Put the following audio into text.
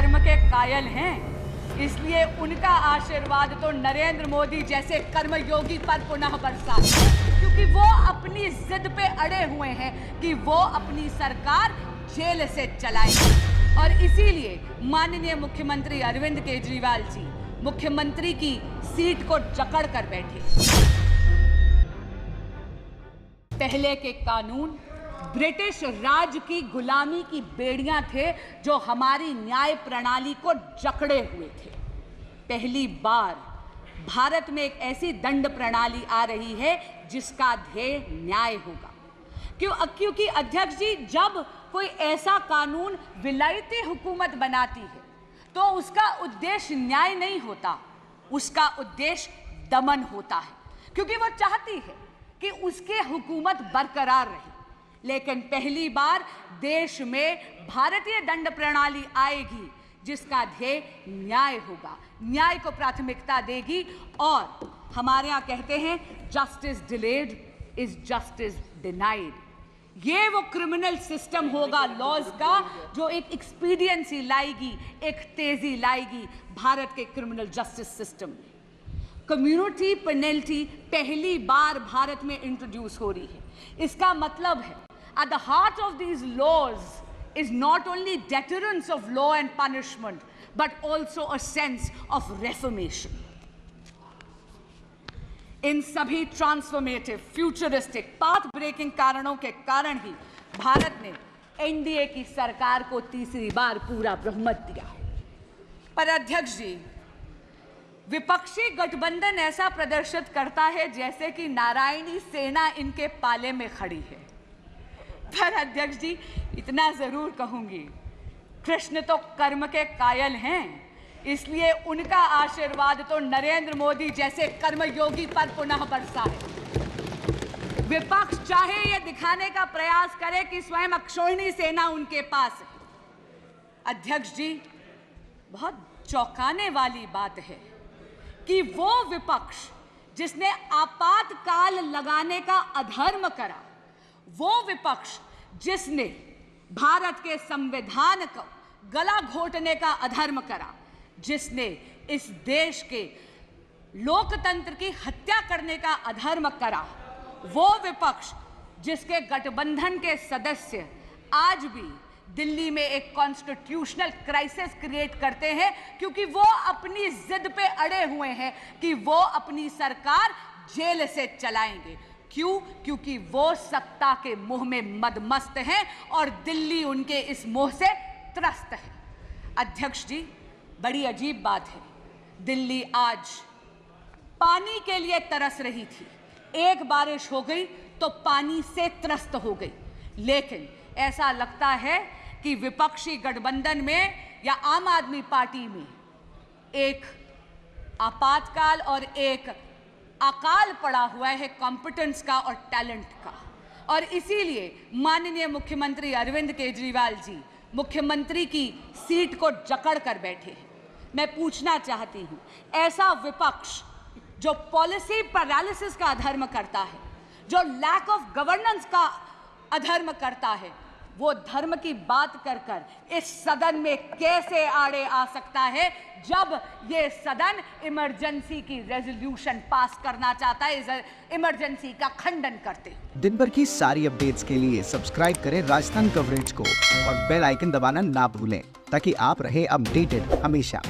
कर्म के कायल हैं, इसलिए उनका आशीर्वाद तो नरेंद्र मोदी जैसे कर्मयोगी पर पुनः बरसा, क्योंकि वो अपनी जिद पे अड़े हुए हैं कि वो अपनी सरकार जेल से चलाएंगे। और इसीलिए माननीय मुख्यमंत्री अरविंद केजरीवाल जी मुख्यमंत्री की सीट को जकड़ कर बैठे। पहले के कानून ब्रिटिश राज की गुलामी की बेड़ियां थे जो हमारी न्याय प्रणाली को जकड़े हुए थे। पहली बार भारत में एक ऐसी दंड प्रणाली आ रही है जिसका ध्येय न्याय होगा। क्योंकि अध्यक्ष जी, जब कोई ऐसा कानून विलायती हुकूमत बनाती है तो उसका उद्देश्य न्याय नहीं होता, उसका उद्देश्य दमन होता है, क्योंकि वो चाहती है कि उसकी हुकूमत बरकरार रहे। लेकिन पहली बार देश में भारतीय दंड प्रणाली आएगी जिसका ध्येय न्याय होगा, न्याय को प्राथमिकता देगी। और हमारे यहाँ कहते हैं justice delayed is justice denied. ये वो क्रिमिनल सिस्टम होगा लॉज का जो एक एक्सपीडियंसी लाएगी, एक तेजी लाएगी भारत के क्रिमिनल जस्टिस सिस्टम में। कम्युनिटी पेनल्टी पहली बार भारत में इंट्रोड्यूस हो रही है। इसका मतलब है at the heart of these laws is not only deterrence of law and punishment but also a sense of reformation. इन सभी ट्रांसफॉर्मेटिव, फ्यूचरिस्टिक, पाथ ब्रेकिंग कारणों के कारण ही भारत ने एनडीए की सरकार को तीसरी बार पूरा बहुमत दिया है। पर अध्यक्ष जी, विपक्षी गठबंधन ऐसा प्रदर्शित करता है जैसे कि नारायणी सेना इनके पाले में खड़ी है। पर अध्यक्ष जी, इतना जरूर कहूंगी, कृष्ण तो कर्म के कायल हैं, इसलिए उनका आशीर्वाद तो नरेंद्र मोदी जैसे कर्मयोगी पर पुनः बरसा है। विपक्ष चाहे ये दिखाने का प्रयास करे कि स्वयं अक्षोहिणी सेना उनके पास है। अध्यक्ष जी, बहुत चौंकाने वाली बात है कि वो विपक्ष जिसने आपातकाल लगाने का अधर्म करा, वो विपक्ष जिसने भारत के संविधान को गला घोटने का अधर्म करा, जिसने इस देश के लोकतंत्र की हत्या करने का अधर्म करा, वो विपक्ष जिसके गठबंधन के सदस्य आज भी दिल्ली में एक कॉन्स्टिट्यूशनल क्राइसिस क्रिएट करते हैं क्योंकि वो अपनी जिद पे अड़े हुए हैं कि वो अपनी सरकार जेल से चलाएंगे। क्यों? क्योंकि वो सत्ता के मोह में मदमस्त हैं और दिल्ली उनके इस मोह से त्रस्त है। अध्यक्ष जी, बड़ी अजीब बात है, दिल्ली आज पानी के लिए तरस रही थी। एक बारिश हो गई तो पानी से त्रस्त हो गई। लेकिन ऐसा लगता है कि विपक्षी गठबंधन में या आम आदमी पार्टी में एक आपातकाल और एक अकाल पड़ा हुआ है कॉम्पिटेंस का और टैलेंट का। और इसीलिए माननीय मुख्यमंत्री अरविंद केजरीवाल जी मुख्यमंत्री की सीट को जकड़ कर बैठे हैं। मैं पूछना चाहती हूं, ऐसा विपक्ष जो पॉलिसी पैरालिसिस का अधर्म करता है, जो लैक ऑफ गवर्नेंस का अधर्म करता है, वो धर्म की बात कर कर इस सदन में कैसे आड़े आ सकता है जब ये सदन इमरजेंसी की रेजोल्यूशन पास करना चाहता है, इस इमरजेंसी का खंडन करते। दिन भर की सारी अपडेट्स के लिए सब्सक्राइब करें राजस्थान कवरेज को और बेल आइकन दबाना ना भूलें ताकि आप रहे अपडेटेड हमेशा।